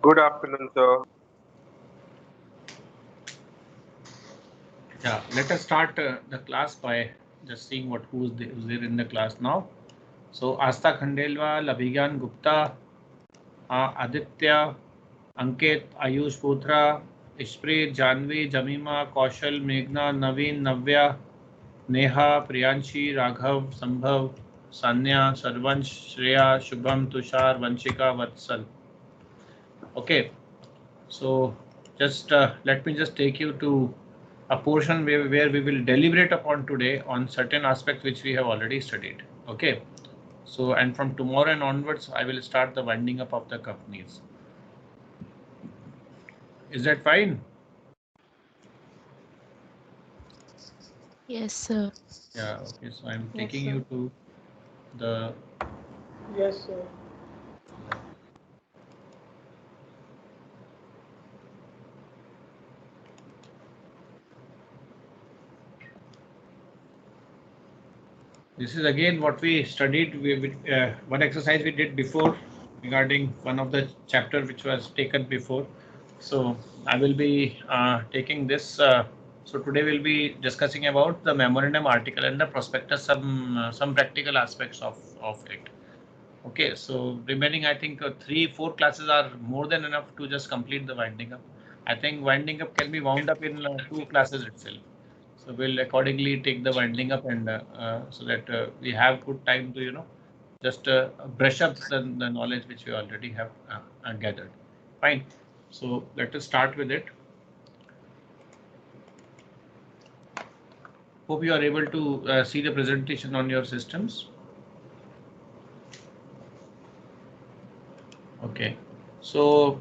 Good afternoon, sir. Yeah, let us start the class by just seeing who's there in the class now. So Asta Khandelwal, Abhigyan Gupta, Aditya, Ankit, Ayush Putra, Ishpreet, Janvi, Jamima, Kaushal, Meghna, Naveen, Navya, Neha, Priyanshi, Raghav, Sambhav, Sanya, Sarvansh, Shreya, Shubham, Tushar, Vanshika, Vatsal. Okay, so just let me just take you to a portion where we will deliberate upon today on certain aspects which we have already studied. Okay, so and from tomorrow and onwards, I will start the winding up of the companies. Is that fine? Yes, sir. Yeah. Okay. So I'm Yes, taking sir. you to the. Yes, sir. This is again what we studied. One exercise we did before regarding one of the chapter which was taken before. So I will be taking this. So today we'll be discussing about the memorandum article and the prospectus, some practical aspects of it. Okay, so remaining, I think 3-4 classes are more than enough to just complete the winding up. I think winding up can be wound up in 2 classes itself. So we'll accordingly take the winding up and so that we have good time to just brush up the knowledge which we already have gathered. Fine. So let us start with it. Hope you are able to see the presentation on your systems. Okay. So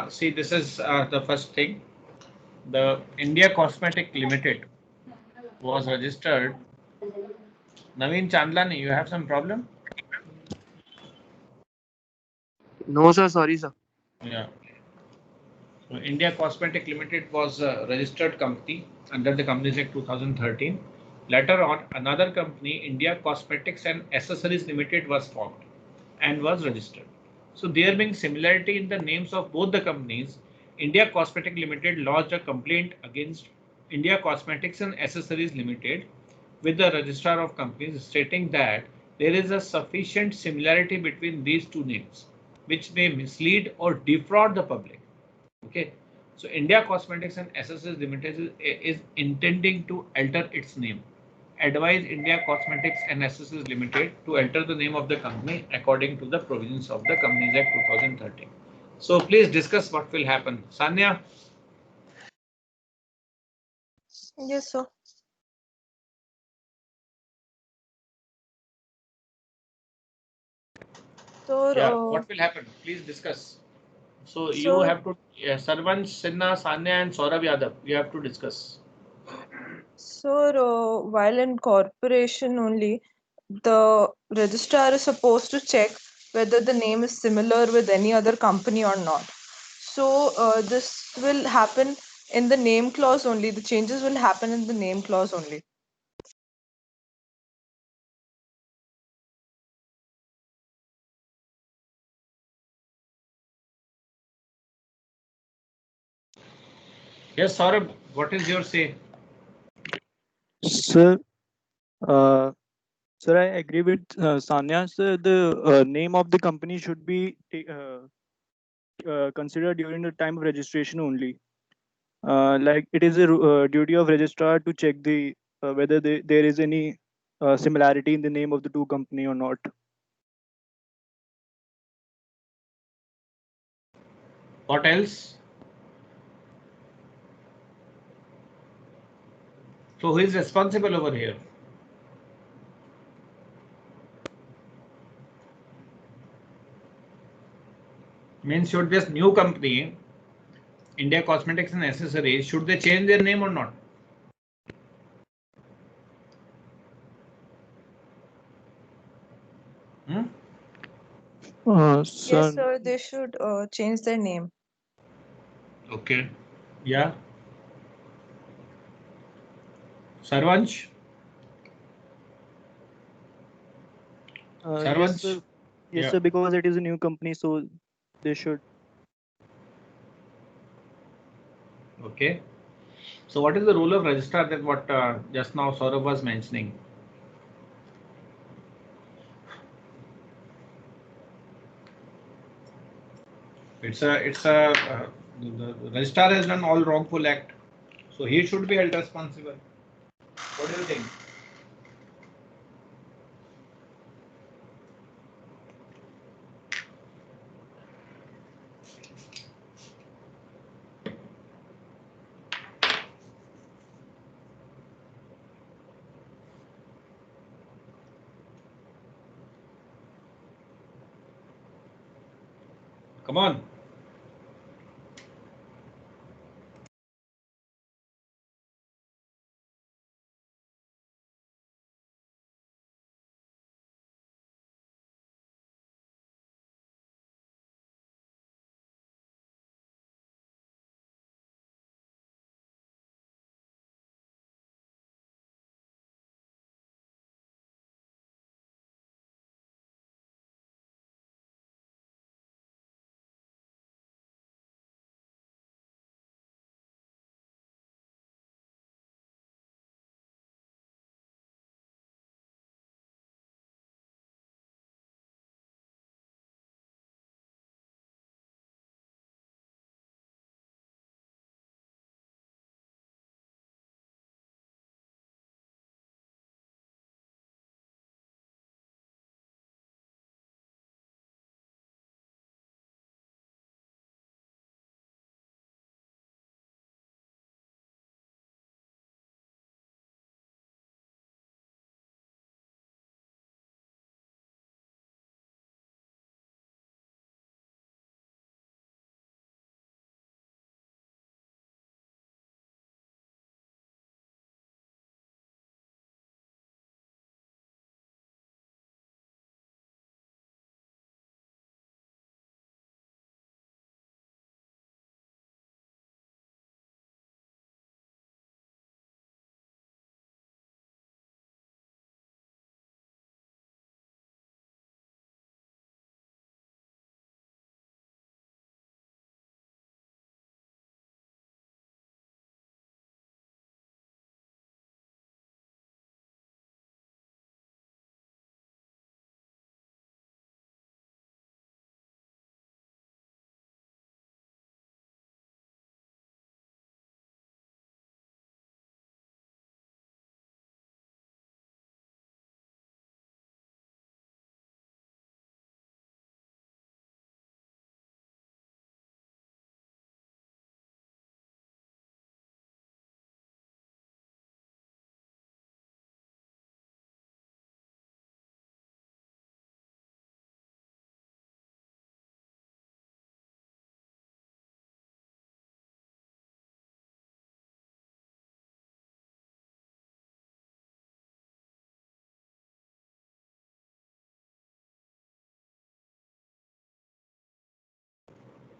see, this is the first thing. The India Cosmetic Limited was registered. Naveen Chandlani, you have some problem? No, sir. Sorry, sir. Yeah. So India Cosmetic Limited was a registered company under the Companies Act 2013. Later on, another company, India Cosmetics and Accessories Limited, was formed and was registered. So there being similarity in the names of both the companies, India Cosmetic Limited lodged a complaint against India Cosmetics and Accessories Limited with the Registrar of Companies stating that there is a sufficient similarity between these two names which may mislead or defraud the public. Okay, so India Cosmetics and Accessories Limited is intending to alter its name. Advise India Cosmetics and Accessories Limited to alter the name of the company according to the provisions of the Companies Act 2013. So please discuss what will happen. Sanya? Yes, sir. So, Yeah, what will happen? Please discuss. So you so, have to, Sarvansh Sinha, Sanya and Saurabh Yadav, you have to discuss. while in corporation only, the registrar is supposed to check whether the name is similar with any other company or not. So, this will happen in the name clause only. The changes will happen in the name clause only. Yes, Saurabh, what is your say? Sir, uh, sir, I agree with Sanya. Sir, the name of the company should be considered during the time of registration only. Like it is a duty of registrar to check the whether there is any similarity in the name of the two company or not. What else? So who is responsible over here? Means should this new company, India Cosmetics and Accessories, should they change their name or not? Hmm? Yes, Sir, sir, they should change their name. Okay. Yeah. Sarvansh? yes, Sarvansh? sir. Yes, Yeah. sir. Because it is a new company, so They should. Okay. So what is the role of registrar that what just now Saurabh was mentioning? The registrar has done all wrongful act, so he should be held responsible. What do you think? Come on.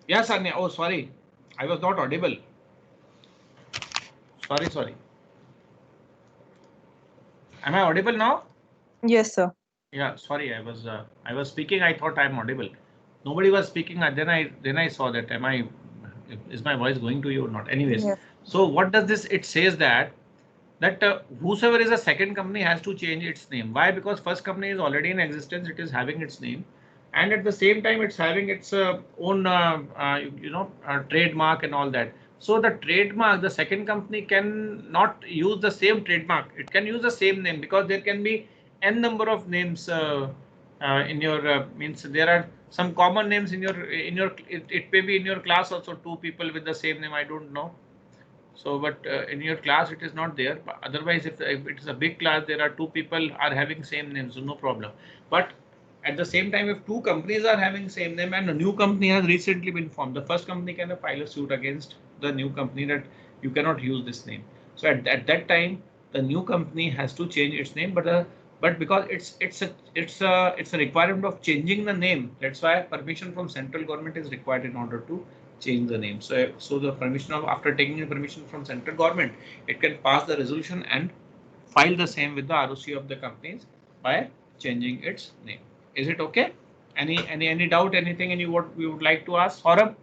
Yes, Anya. Oh, sorry. I was not audible. Sorry. Am I audible now? Yes, sir. Yeah, sorry. I was speaking. I thought I'm audible. Nobody was speaking. Then I saw that. Is my voice going to you or not? Anyways, Yes. so what does this? It says that whosoever is a second company has to change its name. Why? Because first company is already in existence. It is having its name, and at the same time, it's having its own trademark and all that. So the trademark, the second company can not use the same trademark. It can use the same name because there can be n number of names in your means there are some common names in your it may be in your class also two people with the same name. I don't know. So, but in your class it is not there. But otherwise, if it is a big class, there are two people are having same name, so no problem. But at the same time, if two companies are having same name and a new company has recently been formed, the first company can file a suit against the new company that you cannot use this name. So at that time, the new company has to change its name, but because it's a requirement of changing the name, that's why permission from central government is required in order to change the name. So the permission of after taking the permission from central government, it can pass the resolution and file the same with the ROC of the companies by changing its name. Is it okay? Any doubt, anything any what we would like to ask? Saurabh?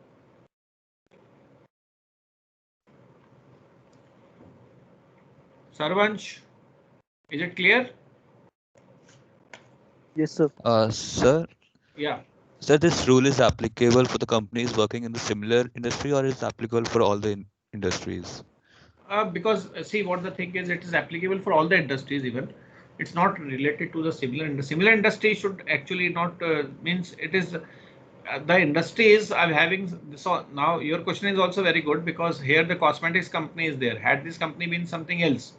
Sarvansh, is it clear? Yes, sir. Sir, Yeah. sir, this rule is applicable for the companies working in the similar industry, or is applicable for all the industries? Because see what the thing is, it is applicable for all the industries. Even it's not related to the similar industry. Similar industry should actually not means it is the industries are having. So now your question is also very good, because here the cosmetics company is there. Had this company been something else,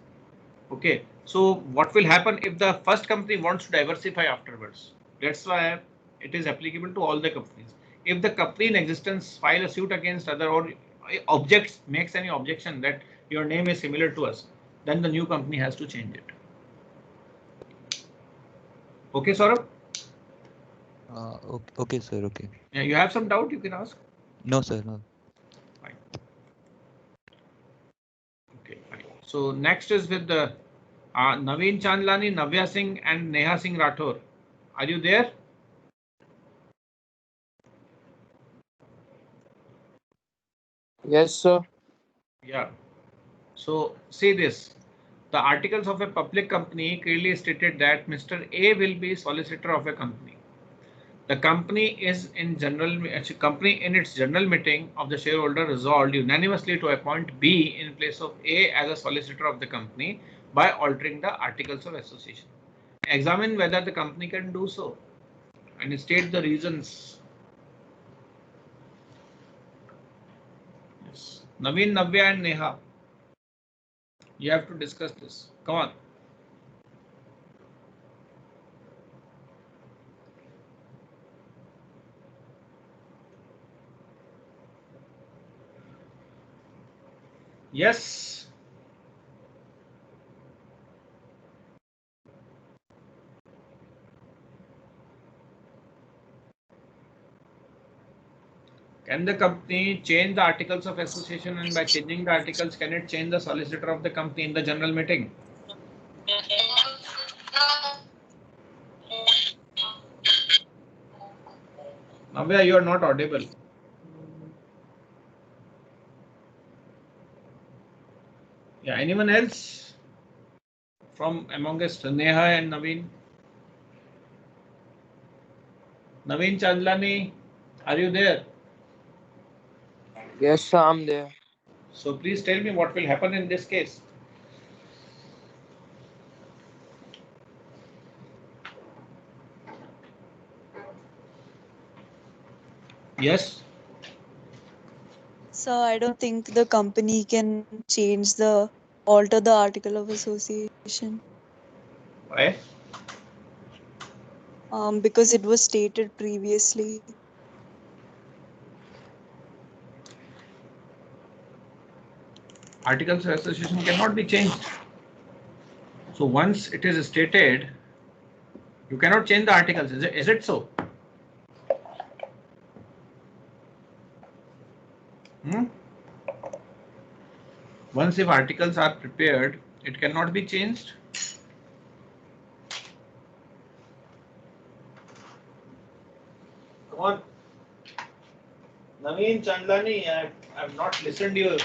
okay, so what will happen if the first company wants to diversify afterwards? That's why it is applicable to all the companies. If the company in existence file a suit against other, or objects makes any objection that your name is similar to us, then the new company has to change it. Okay, Saurabh? Okay, sir. Okay. Yeah, you have some doubt, you can ask. No, sir. No. Fine. Okay, fine. So next is with the Naveen Chandlani, Navya Singh and Neha Singh Rathore. Are you there? Yes, sir. Yeah. So see this. The articles of a public company clearly stated that Mr. A will be solicitor of a company. The company is in company in its general meeting of the shareholder resolved unanimously to appoint B in place of A as a solicitor of the company by altering the articles of association. Examine whether the company can do so and state the reasons. Yes. Naveen, Navya and Neha, you have to discuss this. Come on. Yes. Can the company change the articles of association, and by changing the articles, can it change the solicitor of the company in the general meeting? Navya, you are not audible. Yeah, anyone else from among us? Neha and Naveen? Naveen Chandlani, are you there? Yes, sir, I'm there. So please tell me what will happen in this case. Yes. So I don't think the company can alter the article of association. Why? Because it was stated previously. Articles of association cannot be changed. So once it is stated, you cannot change the articles. Is it so? Once if articles are prepared, it cannot be changed. Come on. Naveen Chandlani, I've not listened to you.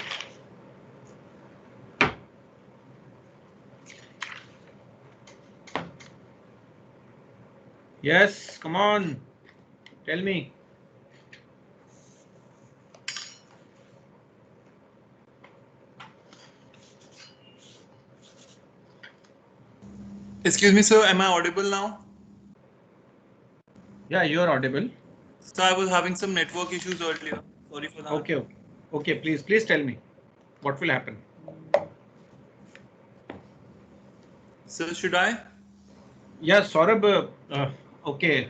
Yes, come on. Tell me. Excuse me, sir. Am I audible now? Yeah, you are audible. So I was having some network issues earlier. Sorry for that. Okay. Okay, please tell me. What will happen? Sir, should I? Yeah, Saurabh, okay.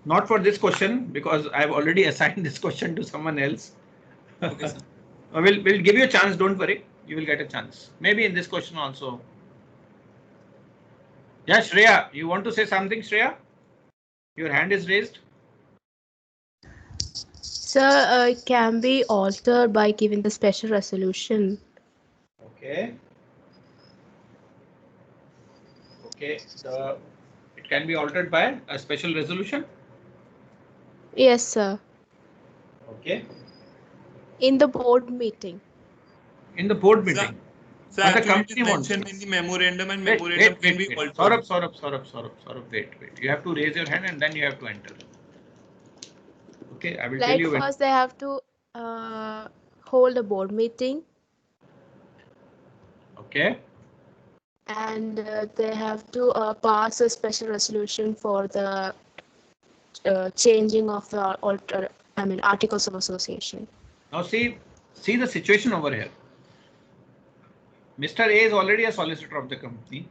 Not for this question, because I've already assigned this question to someone else. Okay, sir. We'll give you a chance, don't worry. You will get a chance. Maybe in this question also. Yeah, Shreya, you want to say something, Shreya? Your hand is raised. Sir, it can be altered by giving the special resolution. Okay. Okay. It can be altered by a special resolution. Yes, sir. Okay. In the board meeting. In the board So, meeting. so But the actually it is company wants mentioned it. in the memorandum, and Wait, memorandum can be altered. Saurabh, wait. You have to raise your hand and then you have to enter. Okay, I will tell Like you when. first they have to hold a board meeting, Okay. and they have to pass a special resolution for the changing of the articles of association. Now see the situation over here. Mr. A is already a solicitor of the company.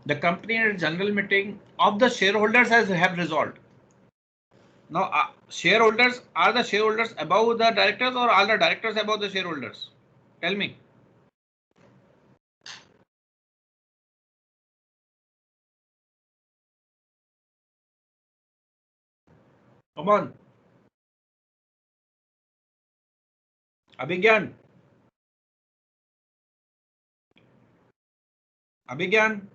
The company at general meeting of the shareholders have resolved. Now, shareholders, are the shareholders above the directors or are the directors above the shareholders? Tell me. Come on. Abhigyan. Abhigyan.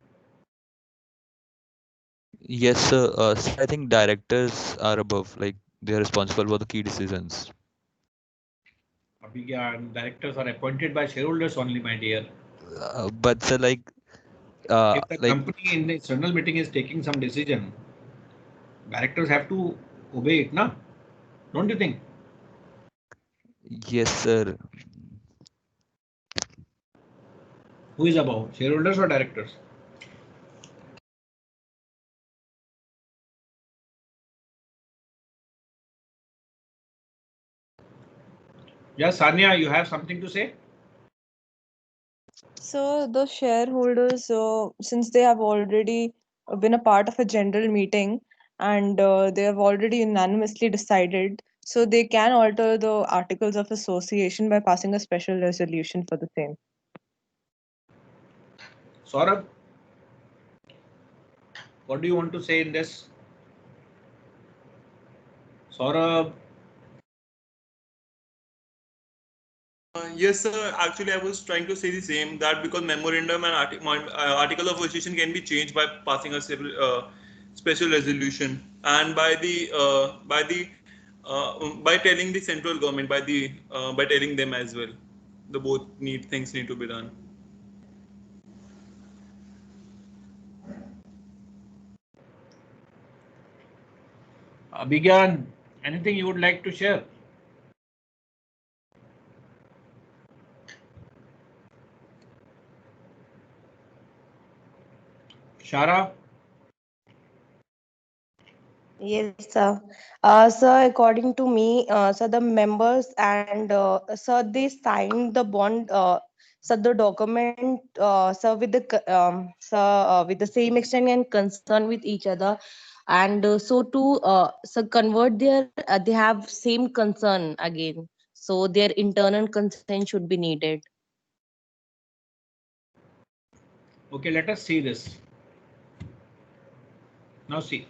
Yes, sir. So I think directors are above, like they are responsible for the key decisions. Abhigyan, directors are appointed by shareholders only, my dear. But sir, If the like company in the external meeting is taking some decision, directors have to obey it, na? Don't you think? yes, sir. Who is above, shareholders or directors? Yes, Sanya, you have something to say? So the shareholders, since they have already been a part of a general meeting and they have already unanimously decided, so they can alter the articles of association by passing a special resolution for the same. Saurabh, what do you want to say in this? Saurabh. Yes, sir. Actually, I was trying to say the same, that because memorandum and article of association can be changed by passing a special resolution, and by telling the central government, by telling them as well. The both things need to be done. Abhigyan, anything you would like to share? Shara? Yes, sir. Sir, according to me, so the members and sir, they signed the bond, so the document, sir, with with the same extent and concern with each other, and so to so convert their, they have same concern again. So their internal consent should be needed. Okay, let us see this. Now see,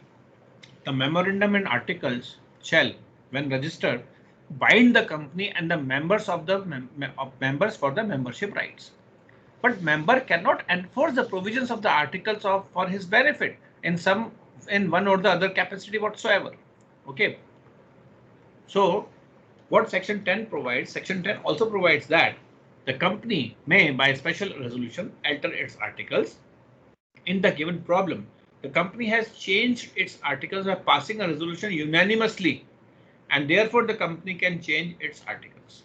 the memorandum and articles shall, when registered, bind the company and the members of the members for the membership rights. But member cannot enforce the provisions of the articles for his benefit in one or the other capacity whatsoever. Okay. So what section 10 provides, section 10 also provides that the company may by special resolution alter its articles in the given problem. The company has changed its articles by passing a resolution unanimously, and therefore the company can change its articles.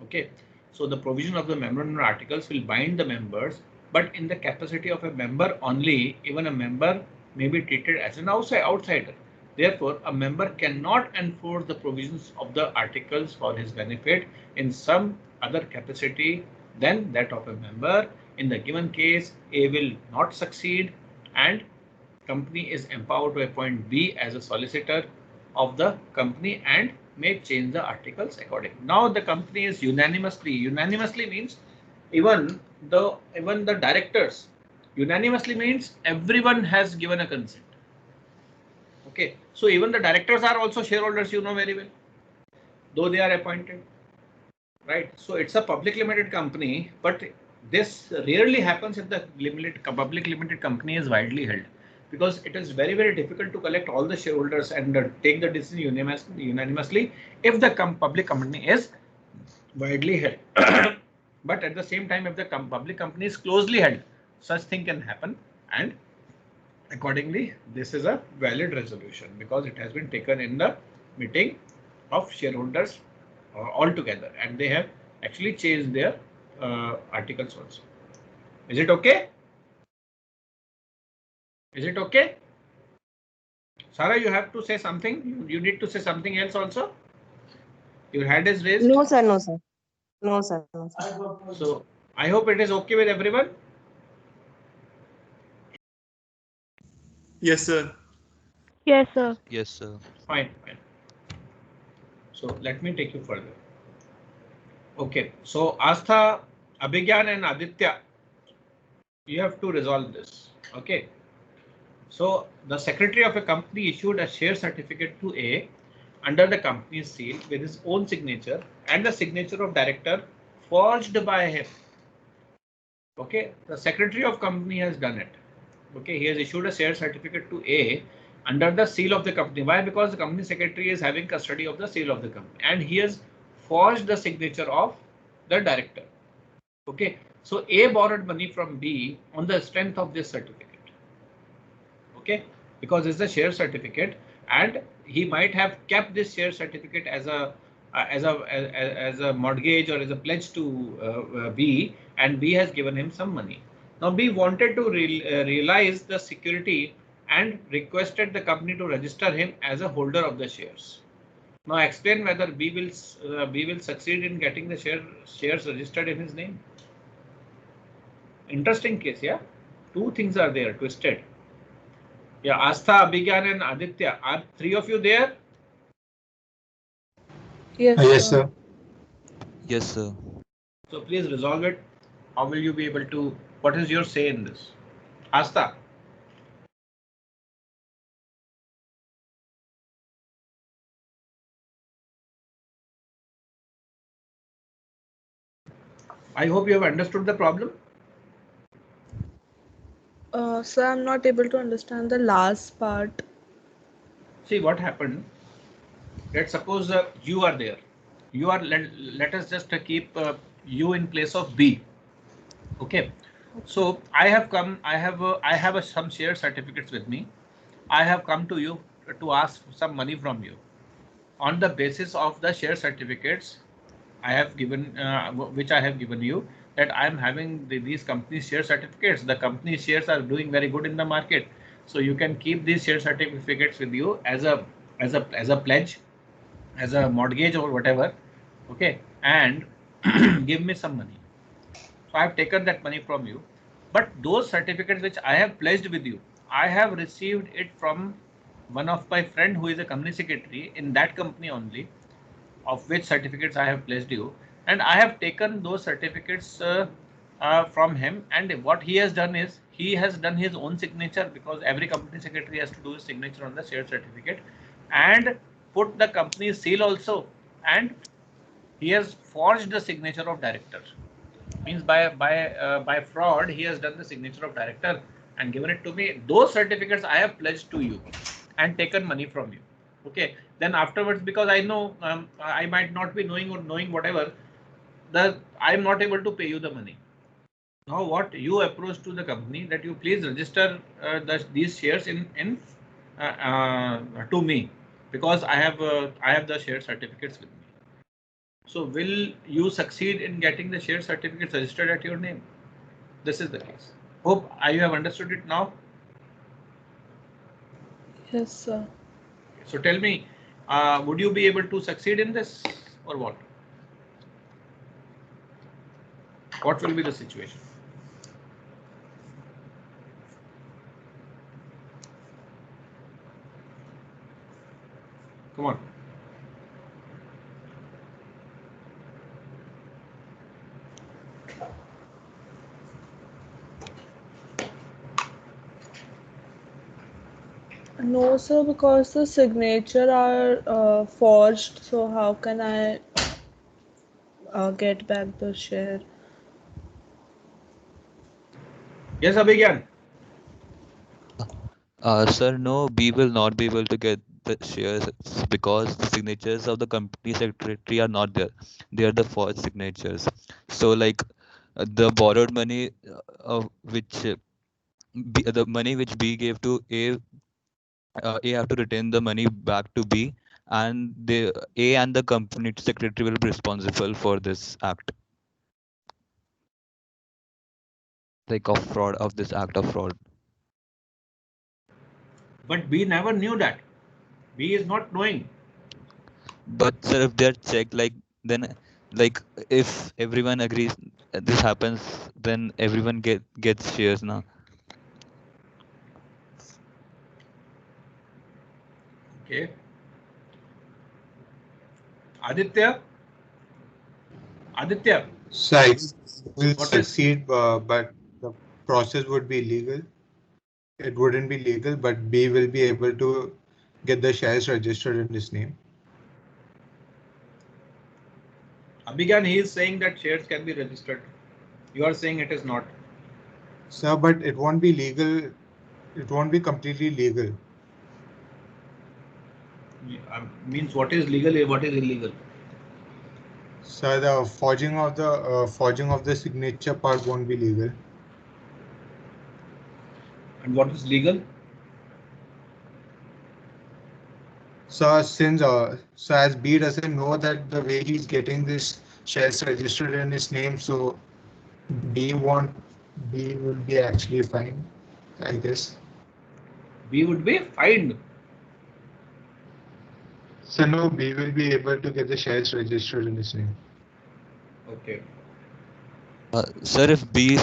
Okay, so the provision of the memorandum articles will bind the members, but in the capacity of a member only. Even a member may be treated as an outsider. Therefore, a member cannot enforce the provisions of the articles for his benefit in some other capacity than that of a member. In the given case, A will not succeed, and company is empowered to appoint B as a solicitor of the company and may change the articles accordingly. Now the company is unanimously means even the directors, unanimously means everyone has given a consent. Okay, so even the directors are also shareholders, you know very well, though they are appointed, right? So it's a public limited company, but this rarely happens if the public limited company is widely held. because it is very, very difficult to collect all the shareholders and take the decision unanimously if the public company is widely held. But at the same time, if the public company is closely held, such thing can happen, and accordingly, this is a valid resolution because it has been taken in the meeting of shareholders altogether, and they have actually changed their articles also. Is it okay? Is it okay? Sarah, you have to say something. You need to say something else also. Your hand is raised. No, sir. No, sir. No, sir. No, sir. So I hope it is okay with everyone. Yes, sir. Yes, sir. Yes, sir. Fine, fine. So let me take you further. Okay. So Astha, Abhigyan and Aditya, you have to resolve this. Okay. So the secretary of a company issued a share certificate to A under the company's seal with his own signature and the signature of director forged by him. Okay, the secretary of company has done it. Okay, he has issued a share certificate to A under the seal of the company. Why? Because the company secretary is having custody of the seal of the company, and he has forged the signature of the director. Okay, so A borrowed money from B on the strength of this certificate. Okay, because it's a share certificate, and he might have kept this share certificate as a mortgage or as a pledge to B, and B has given him some money. Now B wanted to realize the security and requested the company to register him as a holder of the shares. Now explain whether B will succeed in getting the shares registered in his name. Interesting case, yeah. Two things are there twisted. Yeah, Astha, Abhigyan and Aditya, are three of you there? Yes, Yes, sir. Yes, sir. So please resolve it. How will you be able to, what is your say in this? Astha. I hope you have understood the problem. Sir, I'm not able to understand the last part. See what happened. Let's suppose you are there. You are, let us just keep you in place of B. Okay. So I have come, I have some share certificates with me. I have come to you to ask some money from you. On the basis of the share certificates I have given, which I have given you, that I am having these company share certificates. The company shares are doing very good in the market, so you can keep these share certificates with you as a pledge, as a mortgage or whatever. Okay, and give me some money. So I have taken that money from you, but those certificates which I have pledged with you, I have received it from one of my friend who is a company secretary in that company only, of which certificates I have pledged you, and I have taken those certificates from him, and what he has done is he has done his own signature, because every company secretary has to do his signature on the share certificate, and put the company's seal also, and he has forged the signature of director. Means by fraud he has done the signature of director and given it to me. Those certificates I have pledged to you and taken money from you. Okay, then afterwards, because I know I might not be knowing or knowing whatever, I am not able to pay you the money. Now what you approach to the company that you please register these shares to me, because I have the share certificates with me. So will you succeed in getting the share certificates registered at your name? This is the case. Hope you have understood it now. Yes, sir. So tell me, would you be able to succeed in this or what? What will be the situation? Come on. No, sir, because the signature are forged. So how can I get back the share? Yes, Abhigyan. Sir, no, B will not be able to get the shares because the signatures of the company secretary are not there. They are the forged signatures. So, like the borrowed money, which the money which B gave to A have to return the money back to B, and the A and the company secretary will be responsible for this act, like of fraud, of this act of fraud. But B never knew that. B is not knowing. But sir, if they're checked, like then, like if everyone agrees this happens, then everyone gets shares now. Okay. Aditya? Aditya, So I will what is succeed, but the process would be illegal. It wouldn't be legal, but B will be able to get the shares registered in his name. Abhigyan? He is saying that shares can be registered. You are saying it is not. Sir, but it won't be legal. It won't be completely legal. Means what is legal? What is illegal? So the forging of the signature part won't be legal. And what is legal? So since so as B doesn't know that the way he's getting this shares registered in his name, so B will be actually fine, I guess. B would be fined. So no, B will be able to get the shares registered in his name. Okay. Sir, if B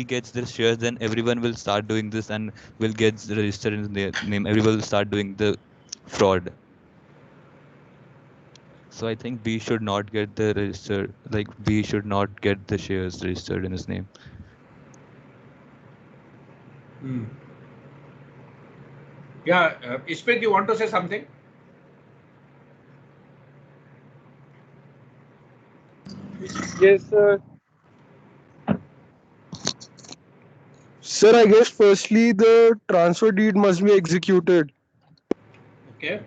gets the shares, then everyone will start doing this and will get registered in their name. Everyone will start doing the fraud. So I think B should not get the registered. Like B should not get the shares registered in his name. Yeah, Ishpreet, you want to say something? Yes, sir. Sir, I guess firstly the transfer deed must be executed. Okay.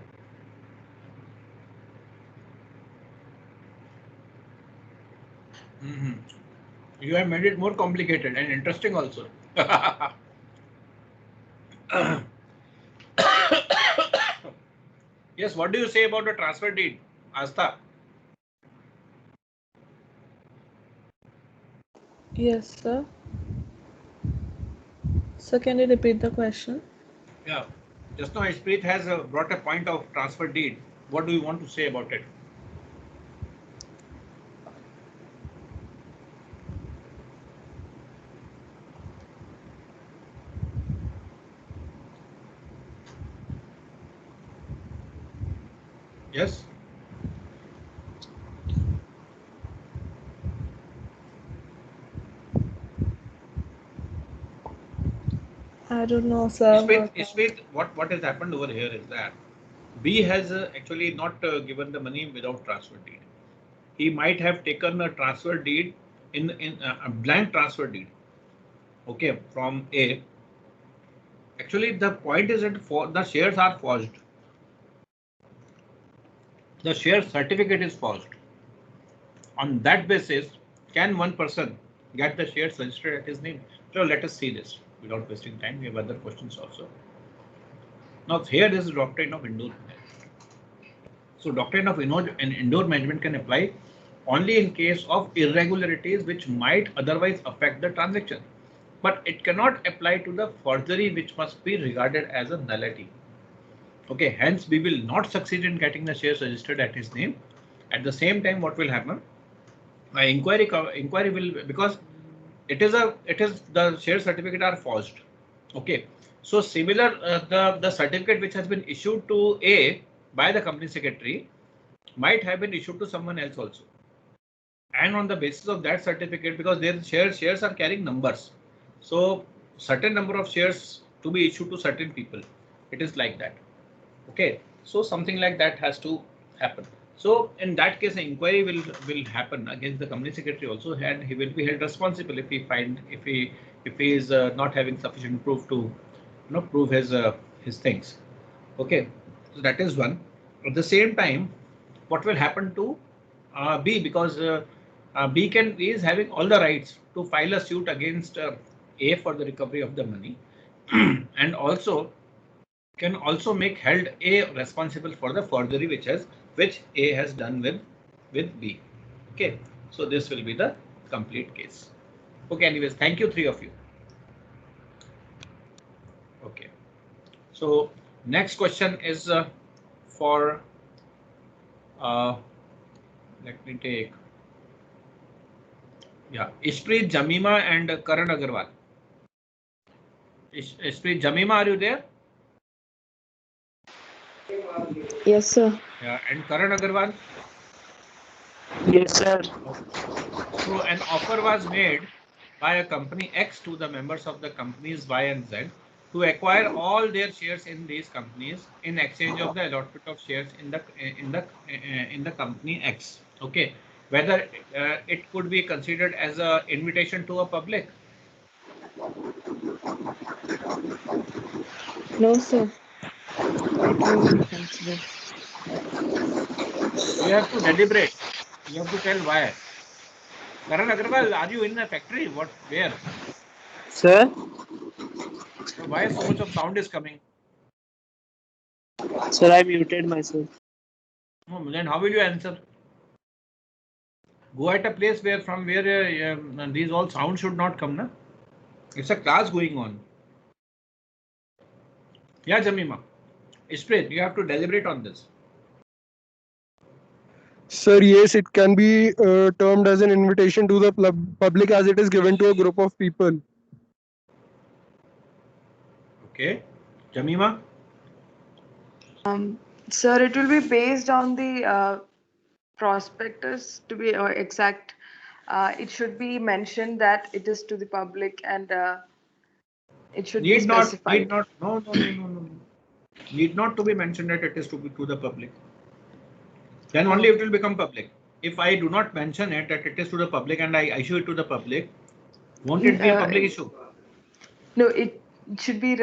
You have made it more complicated and interesting also. Yes, what do you say about the transfer deed, Astha? Yes, sir. So can you repeat the question? Yeah, just now Ishpreet has brought a point of transfer deed. What do you want to say about it? Yes. I don't know, sir. Ishpreet, what has happened over here is that B has actually not given the money without transfer deed. He might have taken a transfer deed in a blank transfer deed. Okay, from A. Actually, the point is that the shares are forged. The share certificate is forged. On that basis, can one person get the shares registered at his name? So let us see this without wasting time. We have other questions also. Now here is the doctrine of indoor management. So doctrine of indoor management can apply only in case of irregularities which might otherwise affect the transaction, but it cannot apply to the forgery which must be regarded as a nullity. Okay, hence we will not succeed in getting the shares registered at his name. At the same time, what will happen? Inquiry will, because it is the share certificate are forged. Okay, so similar the certificate which has been issued to A by the company secretary might have been issued to someone else also, and on the basis of that certificate, because their shares are carrying numbers, so certain number of shares to be issued to certain people, it is like that. Okay, so something like that has to happen. So in that case, an inquiry will happen against the company secretary also, and he will be held responsible if he is not having sufficient proof to prove his things. Okay, so that is one. At the same time, what will happen to B, because B is having all the rights to file a suit against A for the recovery of the money, and also can also make held A responsible for the forgery which A has done with B. Okay, so this will be the complete case. Okay, anyways, thank you, three of you. Okay, so next question is for let me take Ishpreet, Jamima, and Karan Agarwal. Ishpreet, Jamima, are you there? Yes, sir. Yeah, and Karan Agarwal. Yes, sir. So an offer was made by a company X to the members of the companies Y and Z to acquire all their shares in these companies in exchange of the allotment of shares in the company X. Okay, whether it could be considered as an invitation to a public. No, sir. It won't be considered. You have to deliberate. You have to tell why. Karan Agarwal, are you in a factory? What? Where? Sir? So why so much of sound is coming? Sir, I muted myself. No, then how will you answer? Go at a place from where these all sounds should not come, na? It's a class going on. Yeah, Jamima. Ishpreet, you have to deliberate on this. Sir, yes, it can be termed as an invitation to the public as it is given to a group of people. Okay. Jamima? Sir, it will be based on the prospectus, to be exact. It should be mentioned that it is to the public, and it should be specified. Need not. No. Need not to be mentioned that it is to the public. Then only it will become public. If I do not mention it that it is to the public and I issue it to the public, won't it be a public issue? No, it should be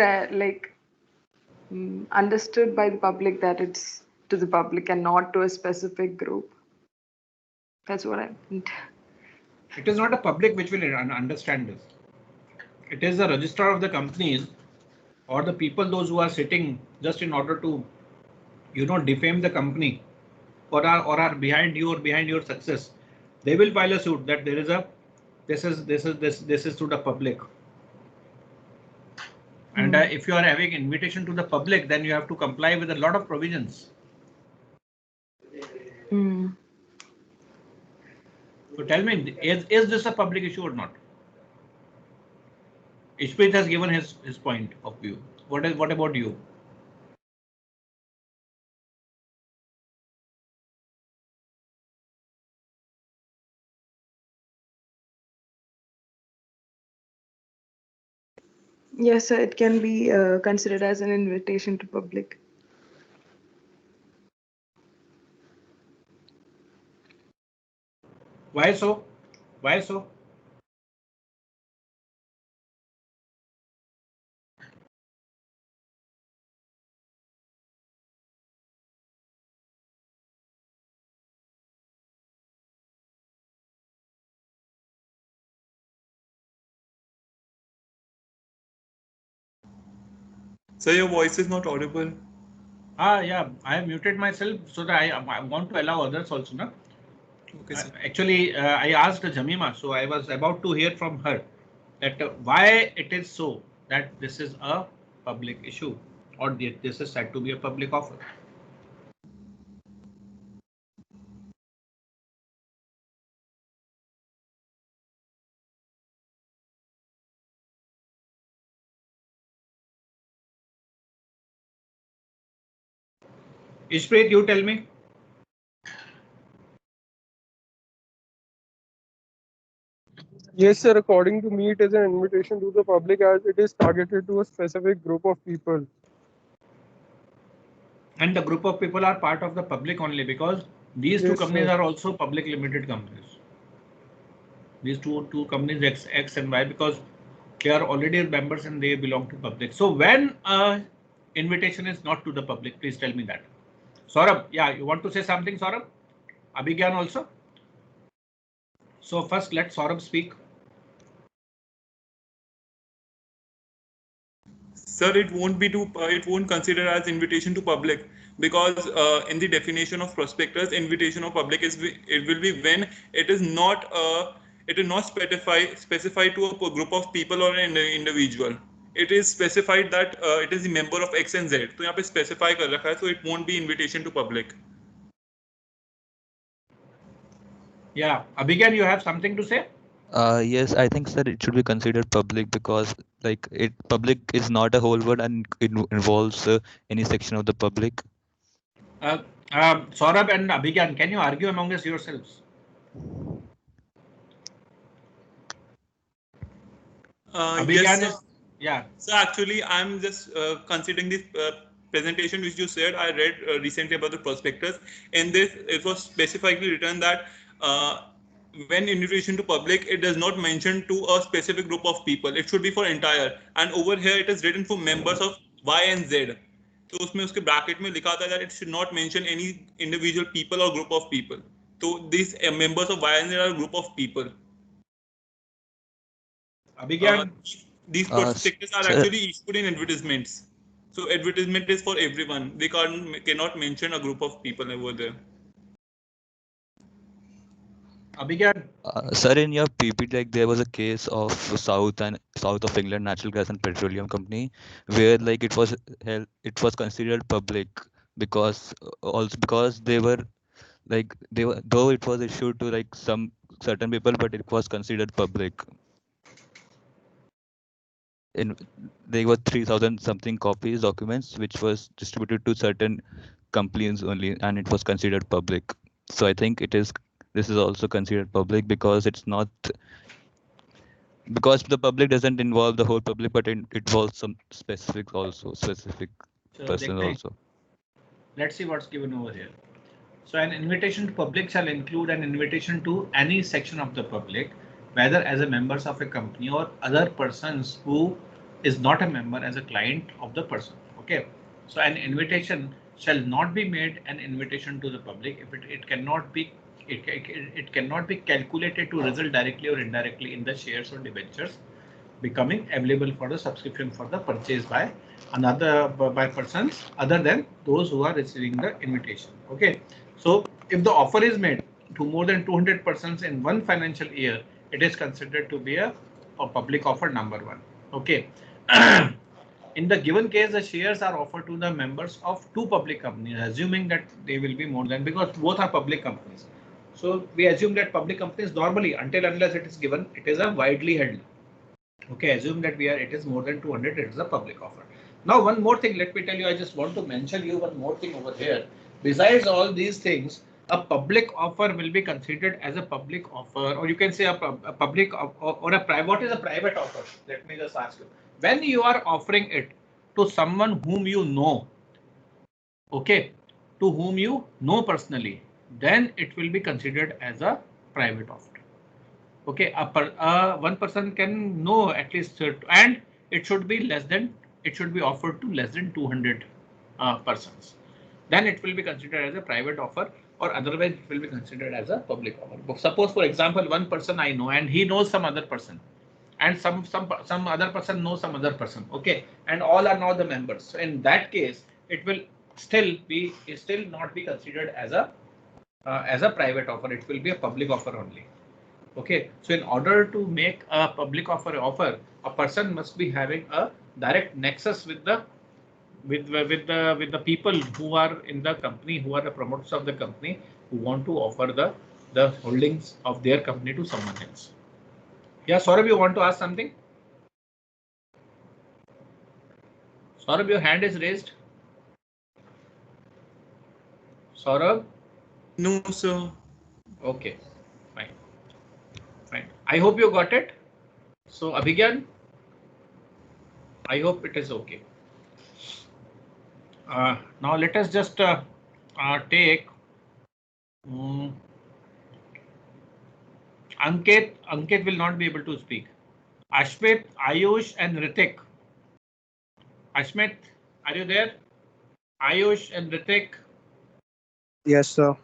understood by the public that it's to the public and not to a specific group. That's what I meant. It is not a public which will understand this. It is the registrar of the companies or the people, those who are sitting just in order to, defame the company or are behind you or behind your success. They will file a suit that this is to the public. And if you are having invitation to the public, then you have to comply with a lot of provisions. So tell me, is this a public issue or not? Ishpreet has given his point of view. What about you? Yes, sir, it can be considered as an invitation to public. Why so? Why so? Sir, your voice is not audible. Yeah, I have muted myself so that I want to allow others also, na? Okay, sir. Actually, I asked Jamima, so I was about to hear from her that why it is so that this is a public issue or this is said to be a public offer. Ishpreet, you tell me. Yes, sir. According to me, it is an invitation to the public as it is targeted to a specific group of people. And the group of people are part of the public only because these two companies are also public limited companies. These two companies X and Y, because They are already members and they belong to public. So when invitation is not to the public, please tell me that. Saurabh, yeah, you want to say something, Saurabh? Abhigyan also. So first let Saurabh speak. Sir, it won't consider as invitation to public, because in the definition of prospectus, invitation of public it will be when it is not specified to a group of people or an individual. It is specified that it is a member of X and Z. तो यहाँ पे specify कर रखा है, so it won't be invitation to public. Yeah, Abhigyan, you have something to say? Yes, I think, sir, it should be considered public because like public is not a whole word and it involves any section of the public. Saurabh and Abhigyan, can you argue among yourselves? Yes, sir. Yeah. So actually, I'm just considering this presentation which you said. I read recently about the prospectus. In this, it was specifically written that when invitation to public, it does not mention to a specific group of people. It should be for entire. And over here, it is written for members of Y and Z. तो उसमें उसके bracket में लिखा था that it should not mention any individual people or group of people. So these members of Y and Z are a group of people. Abhigyan, these prospectus are actually issued in advertisements. So advertisement is for everyone. They cannot mention a group of people over there. Abhigyan. Sir, in your PPT, like there was a case of South of England Natural Gas and Petroleum Company, where like it was considered public because they were though it was issued to like some certain people, but it was considered public. There were 3,000 something copies documents which was distributed to certain companies only, and it was considered public. So I think this is also considered public because the public doesn't involve the whole public, but it involves some specific person also. Let's see what's given over here. So an invitation to public shall include an invitation to any section of the public, whether as a members of a company or other persons who is not a member as a client of the person. Okay. So an invitation shall not be made an invitation to the public if it cannot be calculated to result directly or indirectly in the shares or debentures becoming available for the subscription for the purchase by persons other than those who are receiving the invitation. Okay. So if the offer is made to more than 200 persons in one financial year, it is considered to be a public offer number 1. Okay. In the given case, the shares are offered to the members of 2 public companies, assuming that they will be more than, because both are public companies. So we assume that public companies normally, until unless it is given, it is a widely held. Okay, assume that it is more than 200, it is a public offer. Now, one more thing, let me tell you, I just want to mention you one more thing over here. Besides all these things, a public offer will be considered as a public offer, or you can say a public or a private. What is a private offer? Let me just ask you. When you are offering it to someone whom you know, okay, to whom you know personally, then it will be considered as a private offer. Okay, one person can know at least, and it should be offered to less than 200 persons. Then it will be considered as a private offer, or otherwise it will be considered as a public offer. But suppose, for example, one person I know and he knows some other person, and some other person knows some other person. Okay, and all are now the members. So in that case, it will still not be considered as a private offer. It will be a public offer only. Okay, so in order to make a public offer, a person must be having a direct nexus with the people who are in the company, who are the promoters of the company, who want to offer the holdings of their company to someone else. Yeah, Saurabh, you want to ask something? Saurabh, your hand is raised. Saurabh? No, sir. Okay, fine. I hope you got it. So, Abhigyan, I hope it is okay. Now let us just take Ankit. Ankit will not be able to speak. Ashmit, Ayush, and Ritik. Ashmit, are you there? Ayush and Ritik. Yes, sir.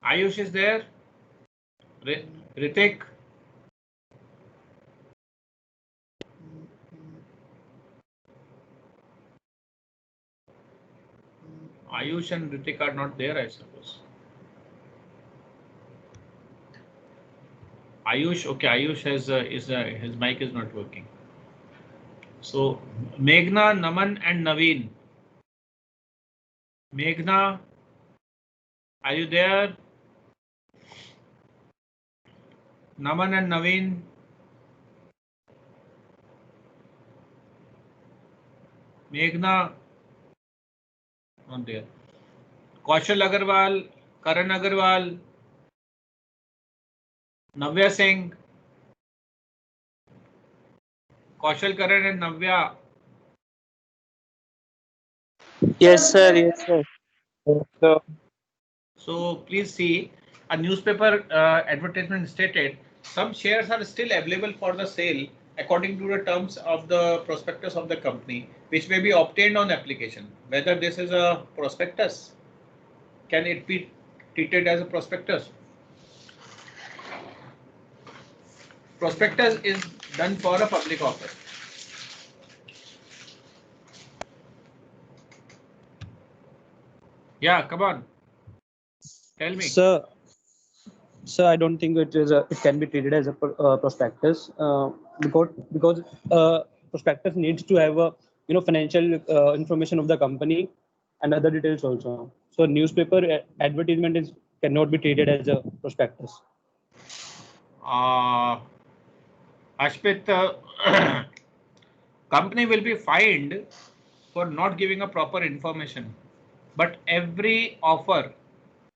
Ayush is there. Ritik. Ayush and Ritik are not there, I suppose. Ayush, okay, Ayush has his mic is not working. So Meghna, Naman, and Naveen. Meghna, are you there? Naman and Naveen. Meghna, not there. Kaushal Agarwal, Karan Agarwal, Navya Singh. Kaushal, Karan, and Navya. Yes, sir. Yes, sir. So, So please see, a newspaper advertisement stated some shares are still available for the sale according to the terms of the prospectus of the company, which may be obtained on application. Whether this is a prospectus, can it be treated as a prospectus? Prospectus is done for a public offer. Yeah, come on. Tell me. Sir, I don't think it can be treated as a prospectus because prospectus needs to have a financial information of the company and other details also. So newspaper advertisement cannot be treated as a prospectus. Ashpit, company will be fined for not giving a proper information, but every offer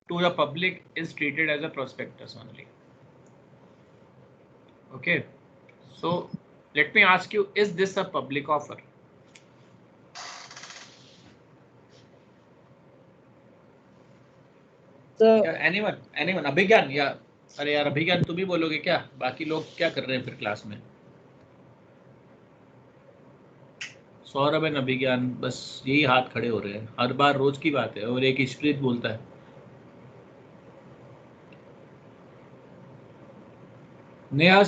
to the public is treated as a prospectus only. Okay, so let me ask you, is this a public offer? anyone अभिज्ञान या अरे यार अभिज्ञान तुम ही बोलोगे क्या? बाकी लोग क्या कर रहे हैं फिर क्लास में? सौरभ एंड अभिज्ञान बस यही हाथ खड़े हो रहे हैं, हर बार रोज की बात है। और एक ईशप्रीत बोलता है नेहा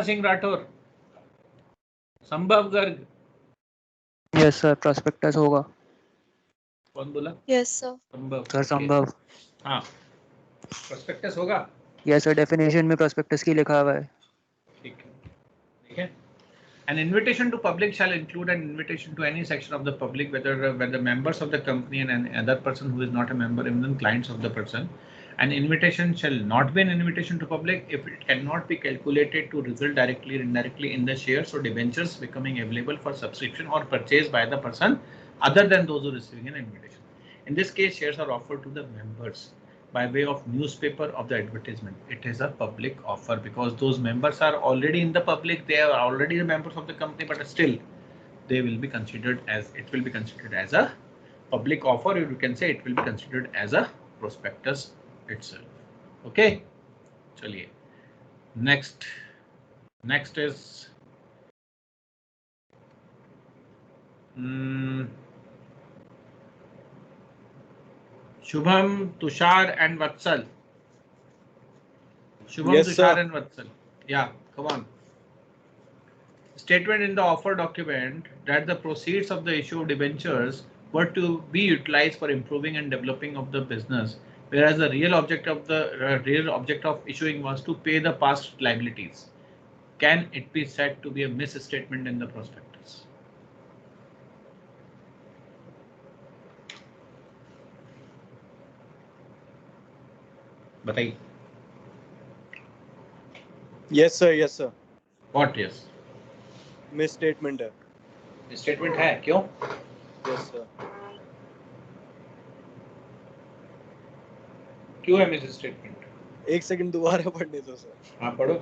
सिंह राठौर, संभव गर्ग। यस सर, प्रोस्पेक्टस होगा। कौन बोला? Yes sir. संभव सर संभव। हाँ, प्रोस्पेक्टस होगा। यस सर, डेफिनेशन में प्रोस्पेक्टस की लिखा हुआ है। ठीक है। An invitation to public shall include an invitation to any section of the public, whether members of the company and any other person who is not a member, even clients of the person. An invitation shall not be an invitation to public if it cannot be calculated to result directly or indirectly in the shares or debentures becoming available for subscription or purchase by the person other than those who are receiving an invitation. In this case, shares are offered to the members by way of newspaper of the advertisement. It is a public offer because those members are already in the public. They are already the members of the company, but still they will be considered as, it will be considered as a public offer, or you can say it will be considered as a prospectus itself. Okay, chaliye. Next is Shubham, Tushar, and Vatsal. Shubham, yes, Tushar, sir. And Vatsal. Yeah, come on. Statement in the offer document that the proceeds of the issue of debentures were to be utilized for improving and developing of the business, whereas the real object of issuing was to pay the past liabilities. Can it be said to be a misstatement in the prospectus? बताइए। Yes sir, yes sir. What yes? Misstatement है। Misstatement है, क्यों? Yes sir. क्यों है misstatement? एक second दोबारा पढ़ने दो सर। हाँ पढ़ो।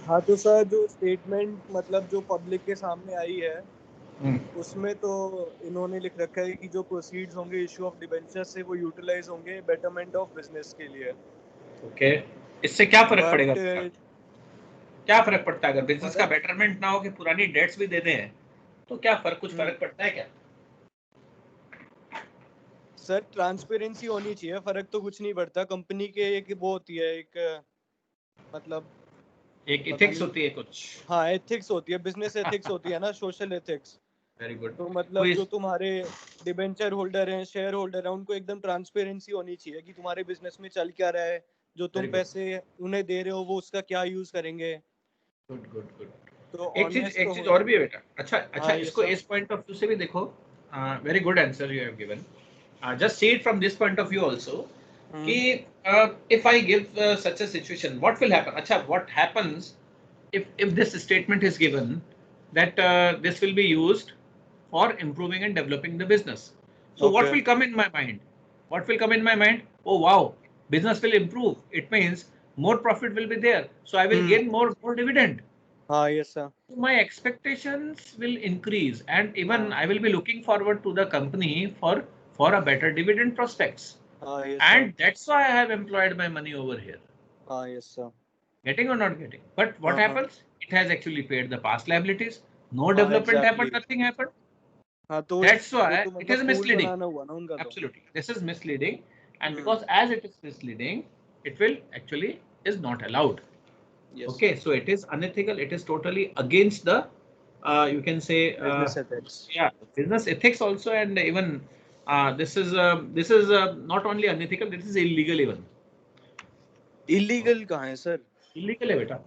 हाँ तो सर, जो स्टेटमेंट मतलब जो पब्लिक के सामने आई है उसमें तो इन्होंने लिख रखा है कि जो प्रोसीड्स होंगे इशू ऑफ डिबेंचर से वो यूटिलाइज होंगे बेटरमेंट ऑफ बिजनेस के लिए। ओके, इससे क्या फर्क पड़ेगा? बट क्या फर्क पड़ता है अगर बिजनेस का बेटरमेंट ना हो कि पुरानी डेट्स भी देते हैं तो क्या फर्क, कुछ फर्क पड़ता है क्या? सर ट्रांसपेरेंसी होनी चाहिए, फर्क तो कुछ नहीं पड़ता। कंपनी के एक वो होती है, एक मतलब एक एथिक्स होती है कुछ। हाँ एथिक्स होती है, बिजनेस एथिक्स होती है ना, सोशल एथिक्स। Very good. तो मतलब जो तुम्हारे डिबेंचर होल्डर हैं, शेयर होल्डर हैं, उनको एकदम ट्रांसपेरेंसी होनी चाहिए कि तुम्हारे बिजनेस में चल क्या रहा है, जो तुम पैसे उन्हें दे रहे हो वो उसका क्या यूज करेंगे। Good good good. तो एक चीज और भी है बेटा। अच्छा इसको इस पॉइंट ऑफ व्यू से भी देखो। Very good answer you have given. Just see it from this point of view also कि if I give such a situation, what will happen? अच्छा, what happens if this statement is given that this will be used for improving and developing the business? So what will come in my mind? What will come in my mind? Oh wow, business will improve. It means more profit will be there. So I will gain more dividend. Yes sir. My expectations will increase, and even I will be looking forward to the company for a better dividend prospects. Yes, and that's why I have employed my money over here. Yes sir. Getting or not getting? But what happens? It has actually paid the past liabilities. No development happened, nothing happened. That's why it is misleading. Absolutely, this is misleading, and because as it is misleading, it will actually is not allowed. Yes. Okay, so it is unethical. It is totally against the you can say business ethics. Yeah, business ethics also, and even this is not only unethical, this is illegal even. Illegal कहाँ है sir? Illegal है बेटा.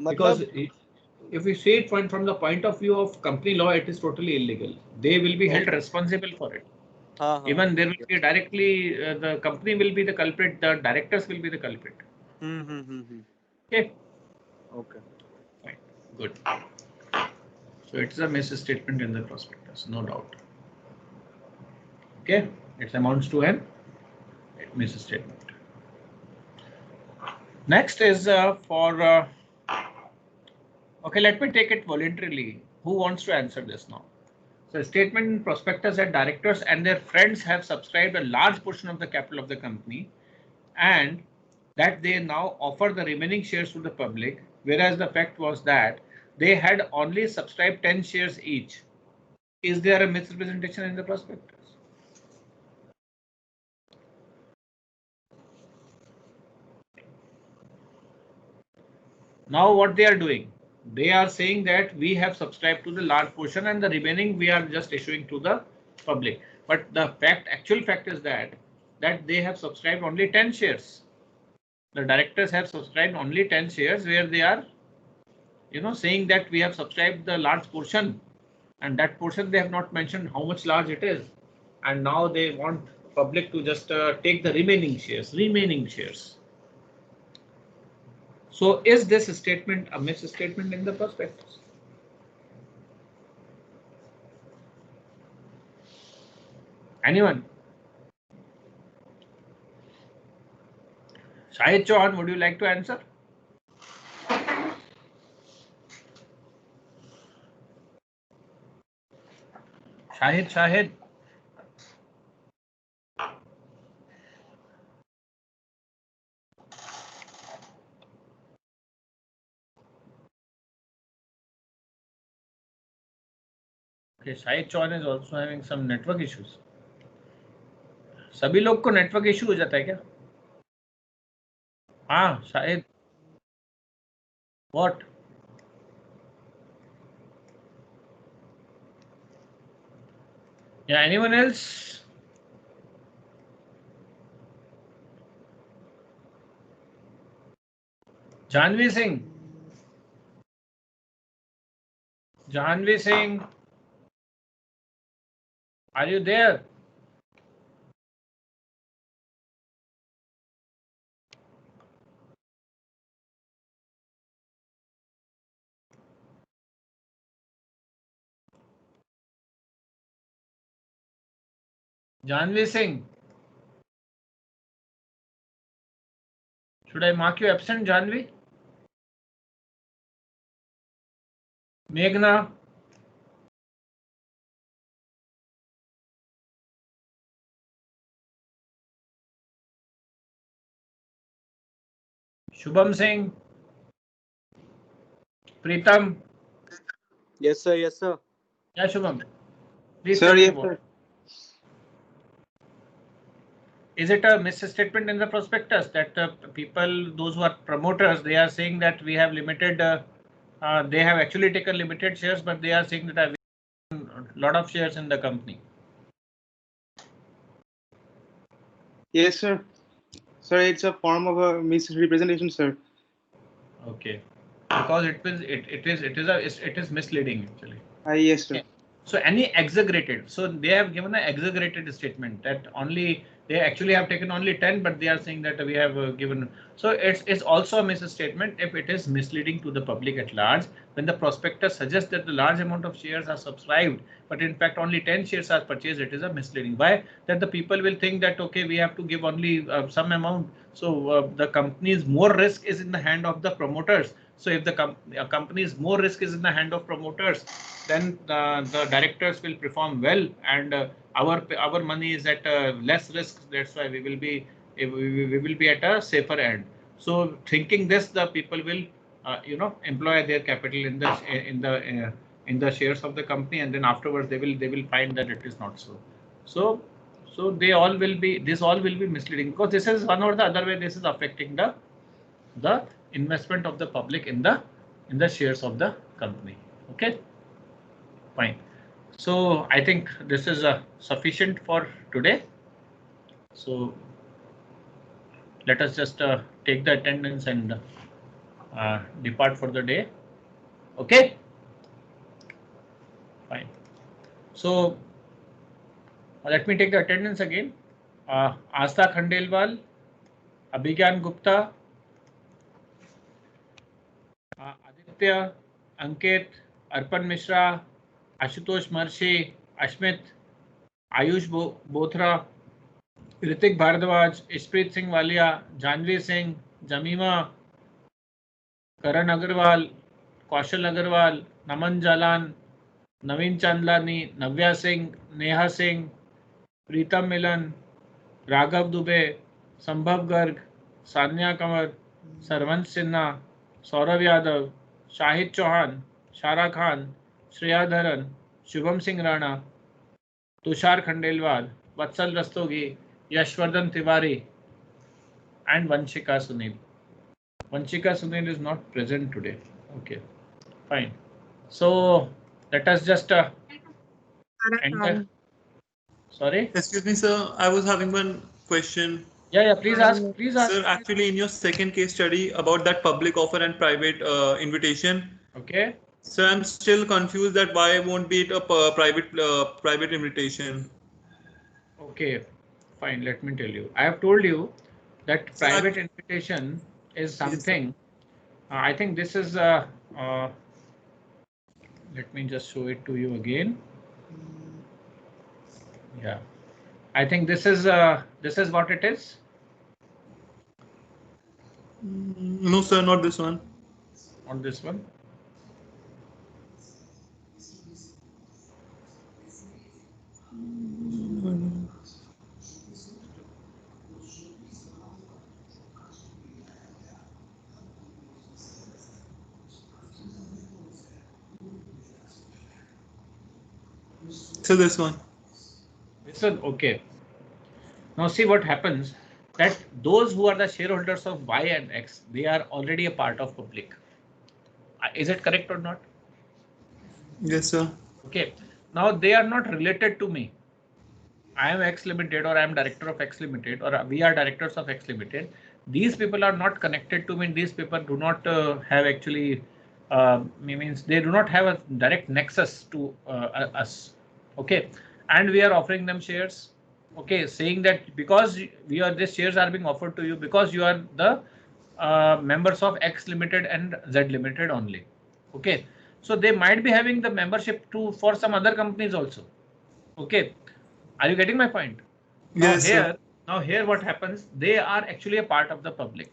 Because if we see it from the point of view of company law, it is totally illegal. They will be held responsible for it. Even there will be directly the company will be the culprit. The directors will be the culprit. Okay. Okay. Fine. Good. So it's a misstatement in the prospectus, no doubt. Okay. It amounts to an misstatement. Next is for. Okay, let me take it voluntarily. Who wants to answer this now? So, statement in prospectus that directors and their friends have subscribed a large portion of the capital of the company, and that they now offer the remaining shares to the public, whereas the fact was that they had only subscribed 10 shares each. Is there a misrepresentation in the prospectus? Now what they are doing? They are saying that we have subscribed to the large portion and the remaining we are just issuing to the public. But the actual fact is that they have subscribed only 10 shares. The directors have subscribed only 10 shares, where they are, saying that we have subscribed the large portion, and that portion they have not mentioned how much large it is. And now they want public to just take the remaining shares. So is this statement a misstatement in the prospectus? Anyone? Shahid Chauhan, would you like to answer? Shahid. Okay, Shahid Chauhan is also having some network issues. सभी लोग को network issue हो जाता है क्या? हाँ शायद. What? Yeah, anyone else? Janvi Singh, are you there? Janvi Singh. Should I mark you absent, Janvi? Meghna. Shubham Singh, Pritam. Yes, sir. Yes, sir. Yeah, Shubham. Please Sir, tell me yes, about sir. it. Is it a misstatement in the prospectus that people, those who are promoters, they are saying that we have limited, they have actually taken limited shares, but they are saying that we have a lot of shares in the company? Yes, sir. Sir, it's a form of a misrepresentation, sir. Okay, because it is misleading actually. Yes, sir. Okay. So any exaggerated, so they have given an exaggerated statement that only they actually have taken only 10, but they are saying that we have given. So it's also a misstatement if it is misleading to the public at large. When the prospectus suggests that the large amount of shares are subscribed, but in fact only 10 shares are purchased, it is a misleading. Why? That the people will think that okay, we have to give only some amount. So the company's more risk is in the hand of the promoters. So if the company's more risk is in the hand of promoters, then the directors will perform well, and our money is at less risk. That's why we will be at a safer end. So thinking this, the people will employ their capital in the shares of the company, and then afterwards they will find that it is not so. So they all will be, this all will be misleading, because this is one or the other way, this is affecting the investment of the public in the shares of the company. Okay, fine. So I think this is sufficient for today. So let us just take the attendance and depart for the day. Okay, fine. So let me take the attendance again. Asta Khandelwal, Abhigyan Gupta, Aditya, Ankit, Arpan Mishra, Ashutosh Marshi, Ashmit, Ayush Bothra, Ritik Bhardwaj, Ishpreet Singh Walia, Janvi Singh, Jamima, Karan Agarwal, Kaushal Agarwal, Naman Jalan, Naveen Chandlani, Navya Singh, Neha Singh, Pritam Milan, Raghav Dubey, Sambhav Garg, Sanya Kamar, Sarvansh Sinha, Saurav Yadav, Shahid Chauhan, Shara Khan, Shreya Dharan, Shubham Singh Rana, Tushar Khandelwal, Vatsal Rastogi, Yashwardhan Tiwari, and Vanshika Sunil. Vanshika Sunil is not present today. Okay, fine. So let us just enter. Sorry? Excuse me, sir. I was having one question. Yeah, please ask. Please ask. Sir, actually, in your second case study about that public offer and private invitation. Okay. So I'm still confused that why won't be it a private invitation? Okay, fine. Let me tell you. I have told you that private invitation is something. I think this is. Let me just show it to you again. Yeah, I think this is what it is. No, sir, not this one. Not this one. So this one. This one, okay. Now see what happens, that those who are the shareholders of Y and X, they are already a part of public. Is it correct or not? Yes, sir. Okay. Now they are not related to me. I am X Limited, or I am director of X Limited, or we are directors of X Limited. These people are not connected to me. These people do not have actually, means they do not have a direct nexus to us. Okay. And we are offering them shares. Okay. Saying that because these shares are being offered to you because you are the members of X Limited and Z Limited only. Okay. So they might be having the membership for some other companies also. Okay. Are you getting my point? Yes, sir. Now here what happens, they are actually a part of the public.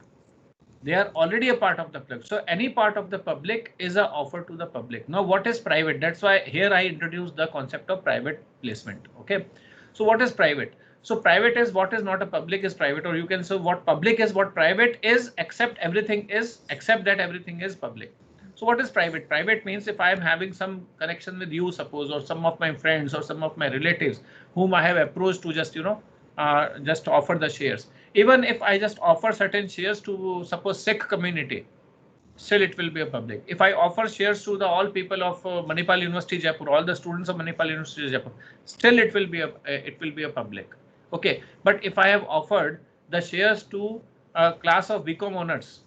They are already a part of the public. So any part of the public is an offer to the public. Now what is private? That's why here I introduced the concept of private placement. Okay. So what is private? So private is what is not a public is private, or you can say what public is what private is, except everything is, except that everything is public. So what is private? Private means if I am having some connection with you, suppose, or some of my friends or some of my relatives whom I have approached to just, just offer the shares. Even if I just offer certain shares to, suppose, Sikh community, still it will be a public. If I offer shares to the all people of Manipal University Jaipur, all the students of Manipal University Jaipur, still it will be a public. Okay, but if I have offered the shares to a class of BCom owners,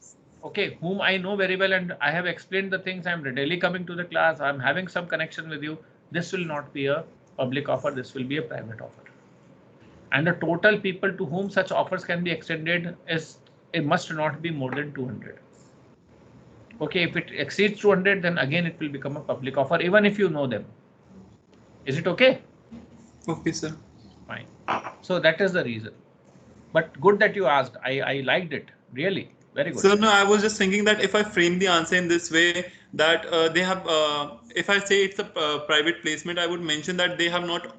okay, whom I know very well and I have explained the things, I'm daily coming to the class, I'm having some connection with you, this will not be a public offer, this will be a private offer. And the total people to whom such offers can be extended is, it must not be more than 200. Okay, if it exceeds 200, then again it will become a public offer, even if you know them. Is it okay? Okay, sir. Fine. So that is the reason. But good that you asked. I liked it. Really. Very good. So no, I was just thinking that if I frame the answer in this way, that they have, if I say it's a private placement, I would mention that they have not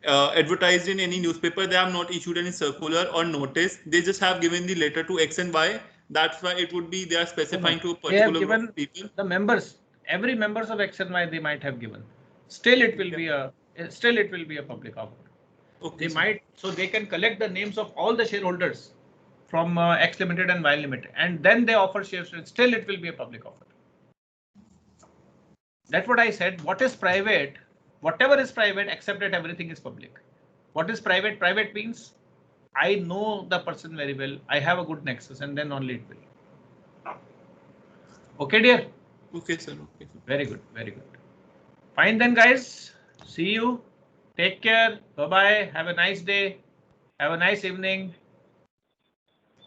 advertised in any newspaper. They have not issued any circular or notice. They just have given the letter to X and Y. That's why it would be they are specifying to a particular they have given group of people. The members, every members of X and Y they might have given. Still it will be a public offer. Okay, they might, so they can collect the names of all the shareholders from X Limited and Y Limited, and then they offer shares. Still it will be a public offer. That's what I said. What is private? Whatever is private, except that everything is public. What is private? Private means I know the person very well. I have a good nexus, and then only it will. Okay, dear. Okay, sir. Okay. Very good. Very good. Fine then, guys. See you. Take care. Bye bye. Have a nice day. Have a nice evening.